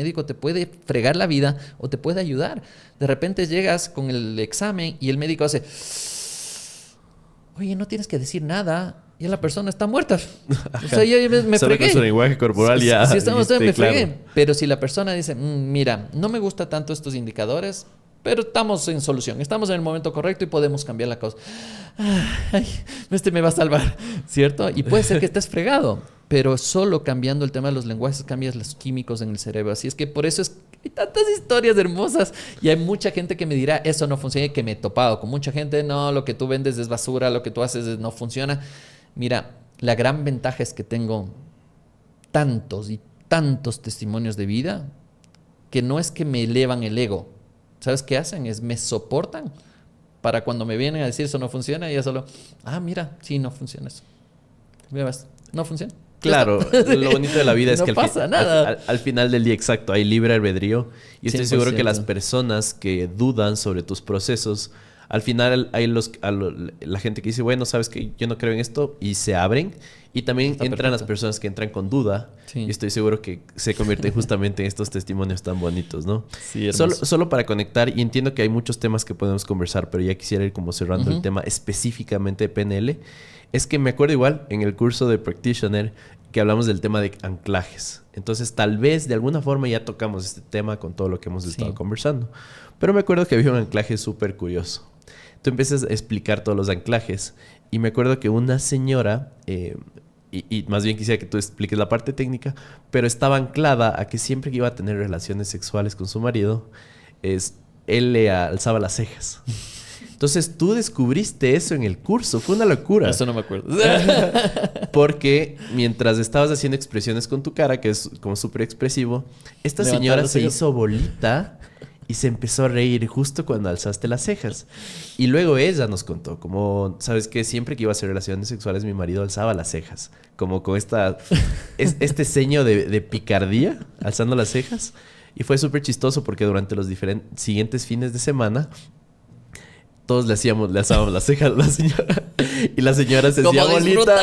médico te puede fregar la vida o te puede ayudar. De repente llegas con el examen y el médico hace, oye, no tienes que decir nada. Y la persona está muerta. O sea, yo me Solo fregué. con su lenguaje corporal ya. Si estamos dijiste, me fregué. claro. Pero si la persona dice, mira, no me gustan tanto estos indicadores, pero estamos en solución. Estamos en el momento correcto y podemos cambiar la cosa. Ay, este me va a salvar, ¿cierto? Y puede ser que estés fregado, pero solo cambiando el tema de los lenguajes cambias los químicos en el cerebro. Así es que por eso hay tantas historias hermosas y hay mucha gente que me dirá, eso no funciona, y que me he topado con mucha gente, no, lo que tú vendes es basura, lo que tú haces no funciona. Mira, la gran ventaja es que tengo tantos y tantos testimonios de vida que no es que me elevan el ego. ¿Sabes qué hacen? Es me soportan para cuando me vienen a decir eso no funciona y ya solo, mira, sí, no funciona eso. Mira, ves, no funciona. Claro, lo bonito de la vida es no que pasa nada. Al final del día, exacto, hay libre albedrío. Y estoy 100%. seguro que las personas que dudan sobre tus procesos, al final hay la gente que dice, bueno, sabes que yo no creo en esto, y se abren. Y también Está entran las perfecto. personas que entran con duda. Sí. Y estoy seguro que se convierten justamente en estos testimonios tan bonitos, ¿no? Sí, hermoso. Solo para conectar, y entiendo que hay muchos temas que podemos conversar, pero ya quisiera ir como cerrando el tema específicamente de PNL. Es que me acuerdo igual en el curso de Practitioner que hablamos del tema de anclajes. Entonces, tal vez de alguna forma ya tocamos este tema con todo lo que hemos estado conversando. Pero me acuerdo que había un anclaje súper curioso. Tú empiezas a explicar todos los anclajes y me acuerdo que una señora, y más bien quisiera que tú expliques la parte técnica, pero estaba anclada a que siempre que iba a tener relaciones sexuales con su marido, él le alzaba las cejas. Entonces tú descubriste eso en el curso. Fue una locura. Eso no me acuerdo. Porque mientras estabas haciendo expresiones con tu cara, que es como súper expresivo, esta Levantar señora las se cejas. hizo bolita y se empezó a reír justo cuando alzaste las cejas. Y luego ella nos contó, como, ¿sabes qué? Siempre que iba a hacer relaciones sexuales, mi marido alzaba las cejas. Como con este ceño de picardía, alzando las cejas. Y fue súper chistoso porque durante los siguientes fines de semana todos le alzábamos las cejas a la señora. Y la señora se hacía bolita.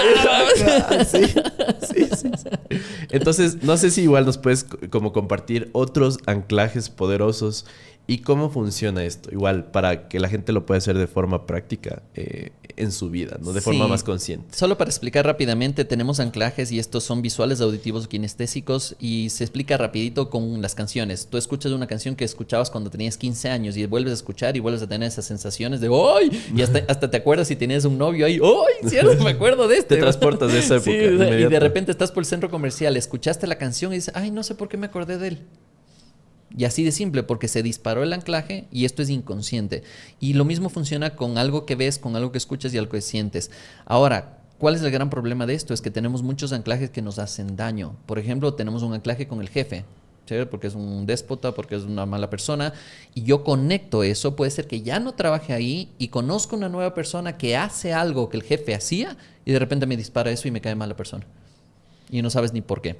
Sí. Entonces, no sé si igual nos puedes como compartir otros anclajes poderosos y cómo funciona esto. Igual, para que la gente lo pueda hacer de forma práctica en su vida, ¿no? De forma más consciente. Solo para explicar rápidamente, tenemos anclajes y estos son visuales, auditivos o kinestésicos y se explica rapidito con las canciones. Tú escuchas una canción que escuchabas cuando tenías 15 años y vuelves a escuchar y vuelves a tener esas sensaciones de ¡ay! Y hasta te acuerdas si tenías un novio ahí ¡ay! Cierto, me acuerdo de este. Te transportas de esa época. Sí, y inmediata. de repente estás por el centro comercial, escuchaste la canción y dices ¡ay! No sé por qué me acordé de él. Y así de simple, porque se disparó el anclaje y esto es inconsciente. Y lo mismo funciona con algo que ves, con algo que escuchas y algo que sientes. Ahora, ¿cuál es el gran problema de esto? Es que tenemos muchos anclajes que nos hacen daño. Por ejemplo, tenemos un anclaje con el jefe, ¿sí? Porque es un déspota, porque es una mala persona. Y yo conecto eso, puede ser que ya no trabaje ahí y conozco una nueva persona que hace algo que el jefe hacía y de repente me dispara eso y me cae mal la persona. Y no sabes ni por qué.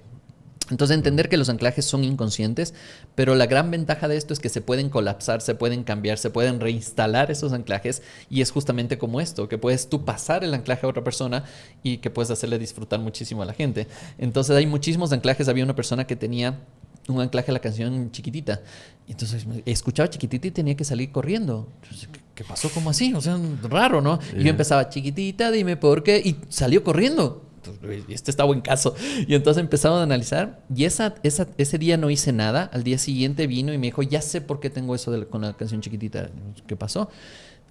Entonces entender que los anclajes son inconscientes, pero la gran ventaja de esto es que se pueden colapsar, se pueden cambiar, se pueden reinstalar esos anclajes y es justamente como esto, que puedes tú pasar el anclaje a otra persona y que puedes hacerle disfrutar muchísimo a la gente. Entonces hay muchísimos anclajes. Había una persona que tenía un anclaje a la canción Chiquitita y entonces escuchaba Chiquitita y tenía que salir corriendo. Entonces, ¿qué pasó? ¿Cómo así? O sea, raro, ¿no? Y yo empezaba, chiquitita, dime por qué, y salió corriendo. Este está buen caso. Y entonces empezamos a analizar y ese día no hice nada. Al día siguiente vino y me dijo, ya sé por qué tengo eso con la canción Chiquitita. ¿Qué pasó?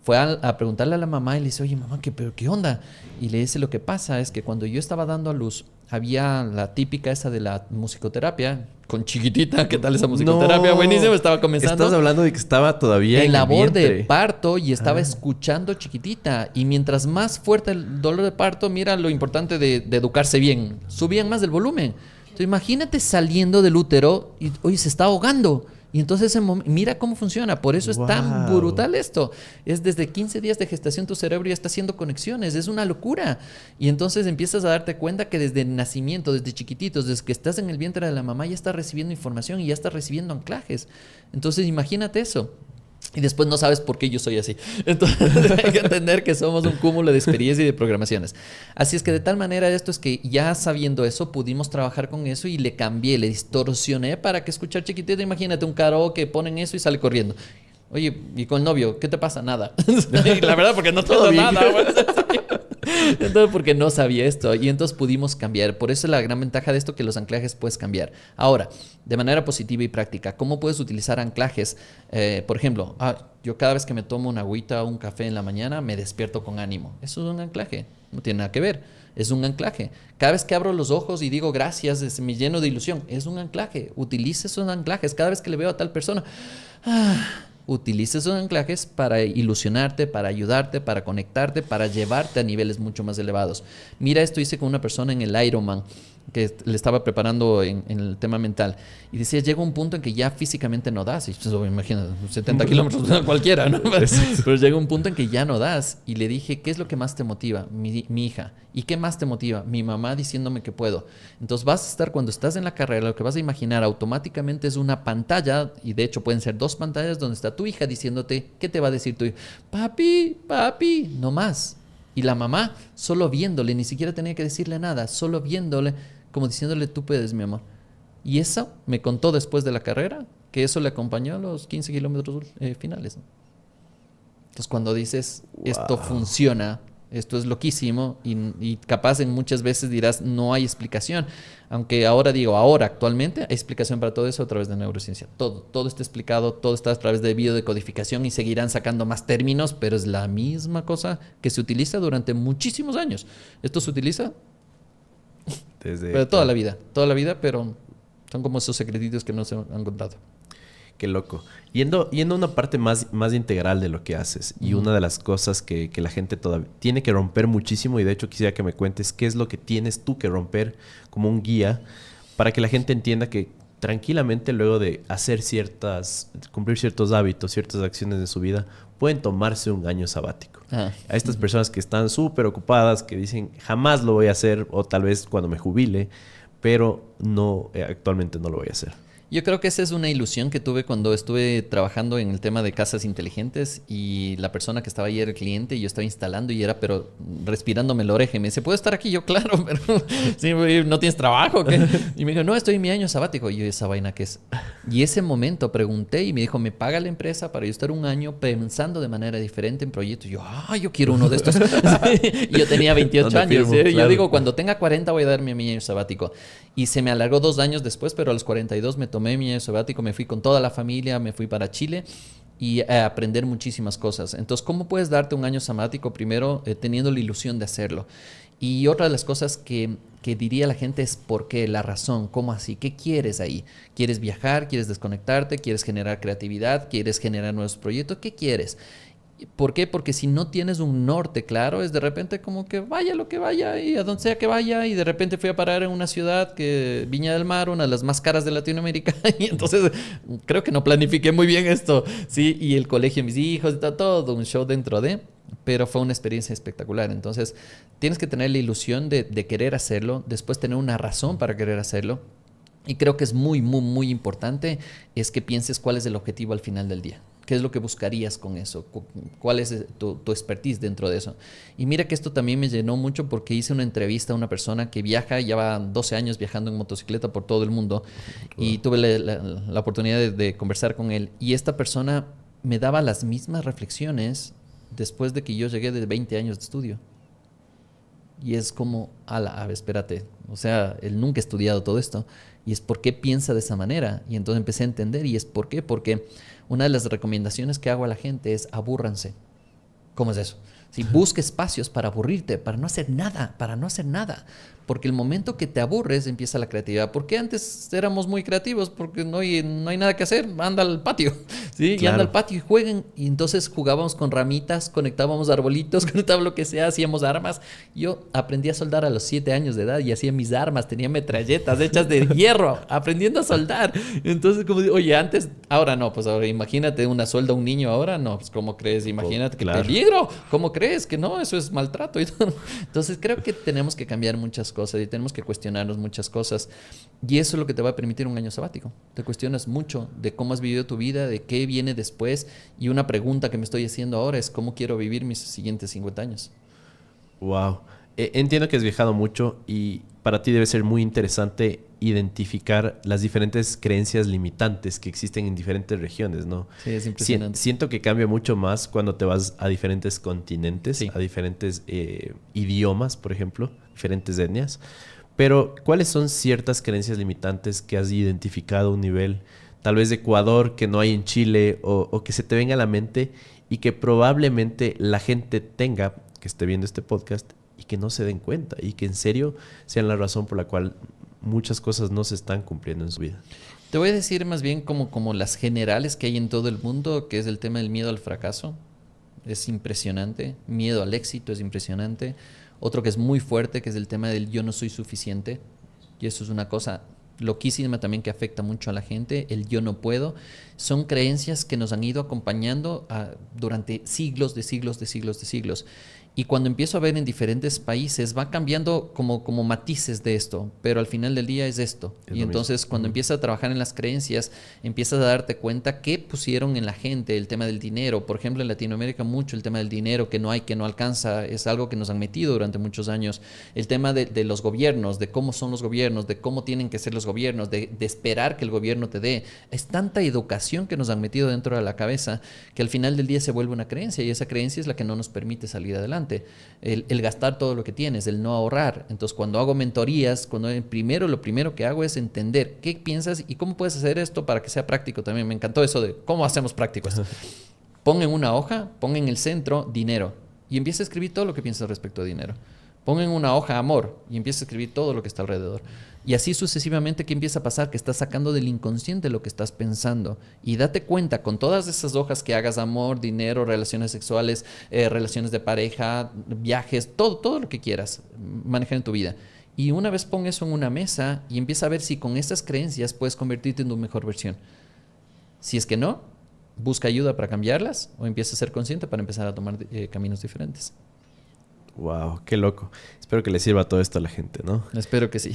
Fue a preguntarle a la mamá y le dice, oye mamá, ¿qué onda? Y le dice, lo que pasa es que cuando yo estaba dando a luz, había la típica esa de la musicoterapia con Chiquitita. ¿Qué tal esa musicoterapia? No. Buenísimo, estaba comenzando. Estás hablando de que estaba todavía en el labor de vientre. parto y estaba escuchando Chiquitita. Y mientras más fuerte el dolor de parto, mira lo importante de educarse bien. Subían más el volumen. Entonces, imagínate saliendo del útero y, oye, se está ahogando. Y entonces, mira cómo funciona. Por eso es tan brutal esto. Es desde 15 días de gestación tu cerebro ya está haciendo conexiones. Es una locura. Y entonces empiezas a darte cuenta que desde el nacimiento, desde chiquititos, desde que estás en el vientre de la mamá, ya estás recibiendo información y ya estás recibiendo anclajes. Entonces, imagínate eso. Y después no sabes por qué yo soy así. Entonces hay que entender que somos un cúmulo de experiencia y de programaciones. Así es que de tal manera esto es que ya sabiendo eso, pudimos trabajar con eso y le cambié, le distorsioné para que escuchar chiquitito. Imagínate un karaoke, ponen eso y sale corriendo. Oye, ¿y con el novio? ¿Qué te pasa? Nada. La verdad, porque no todo nada. Entonces, porque no sabía esto. Y entonces pudimos cambiar. Por eso es la gran ventaja de esto, que los anclajes puedes cambiar. Ahora, de manera positiva y práctica, ¿cómo puedes utilizar anclajes? Por ejemplo, yo cada vez que me tomo una agüita o un café en la mañana, me despierto con ánimo. Eso es un anclaje. No tiene nada que ver. Es un anclaje. Cada vez que abro los ojos y digo gracias, me lleno de ilusión. Es un anclaje. Utilice esos anclajes. Cada vez que le veo a tal persona... Utiliza esos anclajes para ilusionarte, para ayudarte, para conectarte, para llevarte a niveles mucho más elevados. Mira, esto hice con una persona en el Ironman, que le estaba preparando en el tema mental. Y decía, llega un punto en que ya físicamente no das. Y pues, imagínate, 70 kilómetros cualquiera, ¿no? Pero llega un punto en que ya no das. Y le dije, ¿qué es lo que más te motiva? Mi hija. ¿Y qué más te motiva? Mi mamá diciéndome que puedo. Entonces vas a estar, cuando estás en la carrera, lo que vas a imaginar automáticamente es una pantalla, y de hecho pueden ser 2 pantallas, donde está tu hija diciéndote, ¿qué te va a decir tu hija? Papi, papi, no más. Y la mamá solo viéndole, ni siquiera tenía que decirle nada, solo viéndole, como diciéndole, tú puedes, mi amor. Y eso me contó después de la carrera, que eso le acompañó a los 15 kilómetros finales. Entonces cuando dices, esto funciona, esto es loquísimo, y capaz en muchas veces dirás, no hay explicación. Aunque ahora digo, actualmente hay explicación para todo eso a través de neurociencia. Todo está explicado, todo está a través de biodecodificación y seguirán sacando más términos, pero es la misma cosa que se utiliza durante muchísimos años. Esto se utiliza pero toda la vida, pero son como esos secretitos que no se han contado. Qué loco. Yendo a una parte más integral de lo que haces, y una de las cosas que la gente todavía tiene que romper muchísimo, y de hecho quisiera que me cuentes qué es lo que tienes tú que romper como un guía para que la gente entienda que tranquilamente, luego de hacer cumplir ciertos hábitos, ciertas acciones de su vida, pueden tomarse un año sabático. A estas personas que están súper ocupadas, que dicen jamás lo voy a hacer, o tal vez cuando me jubile, pero no, actualmente no lo voy a hacer. Yo creo que esa es una ilusión que tuve cuando estuve trabajando en el tema de casas inteligentes, y la persona que estaba ahí era el cliente y yo estaba instalando y era, pero respirándome la oreja. Y me dice, ¿puedo estar aquí? Yo, claro, pero sí, ¿no tienes trabajo? ¿Qué? Y me dijo, no, estoy en mi año sabático. Y yo, ¿esa vaina qué es? Y ese momento pregunté y me dijo, ¿me paga la empresa para yo estar un año pensando de manera diferente en proyectos? Y yo, yo quiero uno de estos. Y yo tenía 28 años. Claro. Yo digo, cuando tenga 40 voy a darme mi año sabático. Y se me alargó 2 años después, pero a los 42 me tomé mi año sabático, me fui con toda la familia, me fui para Chile y a aprender muchísimas cosas. Entonces, ¿cómo puedes darte un año sabático? Primero, teniendo la ilusión de hacerlo. Y otra de las cosas que diría la gente es ¿por qué? La razón, ¿cómo así? ¿Qué quieres ahí? ¿Quieres viajar? ¿Quieres desconectarte? ¿Quieres generar creatividad? ¿Quieres generar nuevos proyectos? ¿Qué quieres? ¿Por qué? Porque si no tienes un norte claro, es de repente como que vaya lo que vaya y a donde sea que vaya, y de repente fui a parar en una ciudad que Viña del Mar, una de las más caras de Latinoamérica, y entonces creo que no planifiqué muy bien esto, ¿sí? Y el colegio de mis hijos, está todo un show dentro de, pero fue una experiencia espectacular. Entonces tienes que tener la ilusión de querer hacerlo, después tener una razón para querer hacerlo, y creo que es muy, muy, muy importante es que pienses cuál es el objetivo al final del día. ¿Qué es lo que buscarías con eso? ¿Cuál es tu expertise dentro de eso? Y mira que esto también me llenó mucho porque hice una entrevista a una persona que viaja, lleva 12 años viajando en motocicleta por todo el mundo, y tuve la oportunidad de conversar con él. Y esta persona me daba las mismas reflexiones después de que yo llegué de 20 años de estudio. Y es como, espérate, o sea, él nunca ha estudiado todo esto. Y es por qué piensa de esa manera. Y entonces empecé a entender, y es por qué, porque una de las recomendaciones que hago a la gente es abúrranse. ¿Cómo es eso? Si busca espacios para aburrirte, para no hacer nada. Porque el momento que te aburres empieza la creatividad. Porque antes éramos muy creativos, porque no hay nada que hacer, anda al patio, ¿sí? Claro. Y anda al patio y jueguen. Y entonces jugábamos con ramitas, conectábamos arbolitos, conectábamos lo que sea, hacíamos armas. Yo aprendí a soldar a los 7 años de edad y hacía mis armas, tenía metralletas hechas de hierro, aprendiendo a soldar. Entonces, como digo, oye, antes, ahora no, pues ahora imagínate una suelda a un niño ahora, no, pues ¿cómo crees? Imagínate, claro. ¡Qué peligro! ¿Cómo crees? Que no, eso es maltrato. Entonces creo que tenemos que cambiar muchas cosas y tenemos que cuestionarnos muchas cosas, y eso es lo que te va a permitir un año sabático. Te cuestionas mucho de cómo has vivido tu vida, de qué qué viene después. Y una pregunta que me estoy haciendo ahora es cómo quiero vivir mis siguientes 50 años. Wow. Entiendo que has viajado mucho y para ti debe ser muy interesante identificar las diferentes creencias limitantes que existen en diferentes regiones, ¿no? Sí, es impresionante. Siento que cambia mucho más cuando te vas a diferentes continentes, Sí. a diferentes idiomas, por ejemplo, diferentes etnias. Pero, ¿cuáles son ciertas creencias limitantes que has identificado a un nivel, tal vez de Ecuador, que no hay en Chile, o que se te venga a la mente y que probablemente la gente tenga, que esté viendo este podcast, y que no se den cuenta, y que en serio sean la razón por la cual muchas cosas no se están cumpliendo en su vida? Te voy a decir más bien como las generales que hay en todo el mundo, que es el tema del miedo al fracaso. Es impresionante. Miedo al éxito es impresionante. Otro que es muy fuerte, que es el tema del yo no soy suficiente. Y eso es una cosa loquísima también que afecta mucho a la gente, el yo no puedo. Son creencias que nos han ido acompañando durante siglos de siglos de siglos de siglos. Y cuando empiezo a ver en diferentes países, va cambiando como matices de esto, pero al final del día es esto. Es y lo entonces mismo. cuando empiezas a trabajar en las creencias, empiezas a darte cuenta qué pusieron en la gente, el tema del dinero. Por ejemplo, en Latinoamérica mucho el tema del dinero, que no hay, que no alcanza, es algo que nos han metido durante muchos años. El tema de los gobiernos, de cómo son los gobiernos, de cómo tienen que ser los gobiernos, de esperar que el gobierno te dé. Es tanta educación que nos han metido dentro de la cabeza que al final del día se vuelve una creencia, y esa creencia es la que no nos permite salir adelante. El gastar todo lo que tienes, el no ahorrar. Entonces, cuando hago mentorías, lo primero que hago es entender qué piensas y cómo puedes hacer esto para que sea práctico también. Me encantó eso de cómo hacemos práctico esto. Pon en una hoja, pon en el centro dinero y empieza a escribir todo lo que piensas respecto a dinero. Pon en una hoja amor y empieza a escribir todo lo que está alrededor. Y así sucesivamente, ¿qué empieza a pasar? Que estás sacando del inconsciente lo que estás pensando. Y date cuenta, con todas esas hojas que hagas, amor, dinero, relaciones sexuales, relaciones de pareja, viajes, todo lo que quieras manejar en tu vida. Y una vez pon eso en una mesa y empieza a ver si con estas creencias puedes convertirte en tu mejor versión. Si es que no, busca ayuda para cambiarlas o empieza a ser consciente para empezar a tomar caminos diferentes. Wow, qué loco. Espero que le sirva todo esto a la gente, ¿no? Espero que sí.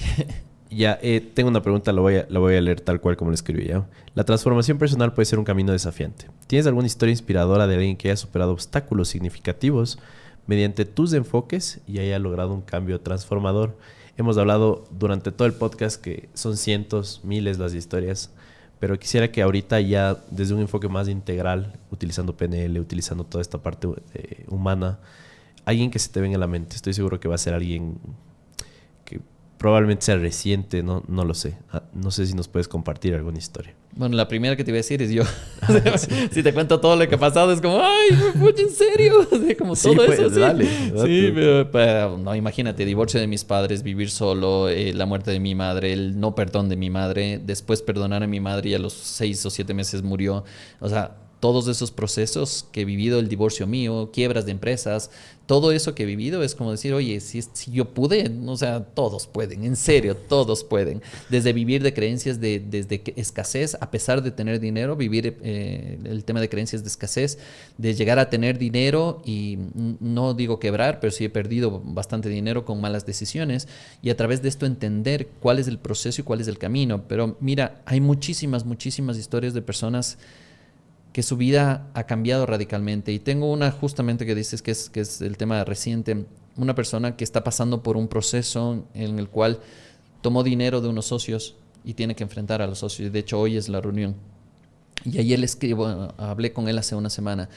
Ya, tengo una pregunta, la voy a leer tal cual como la escribí ya. La transformación personal puede ser un camino desafiante. ¿Tienes alguna historia inspiradora de alguien que haya superado obstáculos significativos mediante tus enfoques y haya logrado un cambio transformador? Hemos hablado durante todo el podcast que son cientos, miles las historias, pero quisiera que ahorita ya desde un enfoque más integral, utilizando PNL, utilizando toda esta parte humana, alguien que se te venga a la mente. Estoy seguro que va a ser alguien que probablemente sea reciente, no lo sé. No sé si nos puedes compartir alguna historia. Bueno, la primera que te iba a decir es yo. Si te cuento todo lo que ha pasado, es como, ay, en serio. Como Sí, todo pues, eso. Sí, dale, sí, pero no, imagínate, divorcio de mis padres, vivir solo, la muerte de mi madre, el no perdón de mi madre, después perdonar a mi madre y a los 6 o 7 meses murió. O sea, todos esos procesos que he vivido, el divorcio mío, quiebras de empresas, todo eso que he vivido es como decir, oye, si yo pude, o sea, todos pueden, en serio, todos pueden. Desde vivir de creencias desde escasez, a pesar de tener dinero, vivir el tema de creencias de escasez, de llegar a tener dinero y no digo quebrar, pero sí he perdido bastante dinero con malas decisiones, y a través de esto entender cuál es el proceso y cuál es el camino. Pero mira, hay muchísimas historias de personas que su vida ha cambiado radicalmente. Y tengo una justamente que dices que es el tema reciente. Una persona que está pasando por un proceso en el cual tomó dinero de unos socios y tiene que enfrentar a los socios. De hecho, hoy es la reunión. Y ayer hablé con él hace una semana.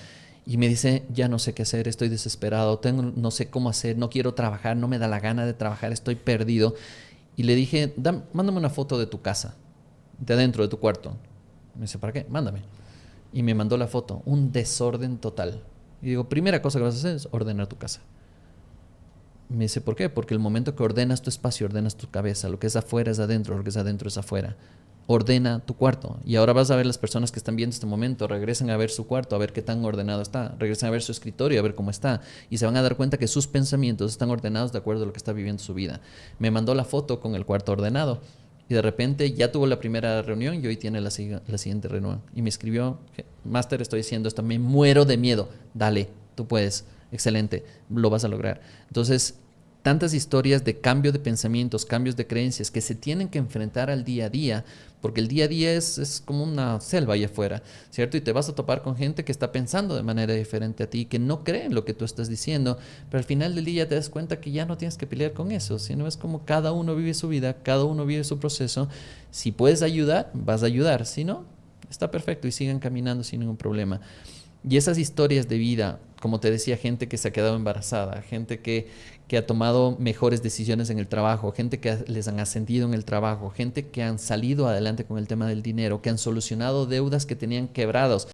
Y me dice, ya no sé qué hacer, estoy desesperado, no sé cómo hacer, no quiero trabajar, no me da la gana de trabajar, estoy perdido. Y le dije, mándame una foto de tu casa, de adentro de tu cuarto. Me dice, ¿para qué? Mándame. Y me mandó la foto, un desorden total. Y digo, primera cosa que vas a hacer es ordenar tu casa. Me dice, ¿por qué? Porque el momento que ordenas tu espacio, ordenas tu cabeza, lo que es afuera es adentro, lo que es adentro es afuera. Ordena tu cuarto. Y ahora vas a ver las personas que están viendo este momento, regresen a ver su cuarto, a ver qué tan ordenado está, regresen a ver su escritorio, a ver cómo está, y se van a dar cuenta que sus pensamientos están ordenados de acuerdo a lo que está viviendo su vida. Me mandó la foto con el cuarto ordenado. Y de repente ya tuvo la primera reunión y hoy tiene la siguiente reunión. Y me escribió, Máster, estoy haciendo esto, me muero de miedo. Dale, tú puedes, excelente, lo vas a lograr. Entonces, tantas historias de cambio de pensamientos, cambios de creencias que se tienen que enfrentar al día a día, porque el día a día es como una selva allá afuera, ¿cierto? Y te vas a topar con gente que está pensando de manera diferente a ti, que no cree en lo que tú estás diciendo, pero al final del día te das cuenta que ya no tienes que pelear con eso, sino es como cada uno vive su vida, cada uno vive su proceso. Si puedes ayudar, vas a ayudar, si no, está perfecto y sigan caminando sin ningún problema. Y esas historias de vida, como te decía, gente que se ha quedado embarazada, gente que ha tomado mejores decisiones en el trabajo, gente que les han ascendido en el trabajo, gente que han salido adelante con el tema del dinero, que han solucionado deudas que tenían quebrados.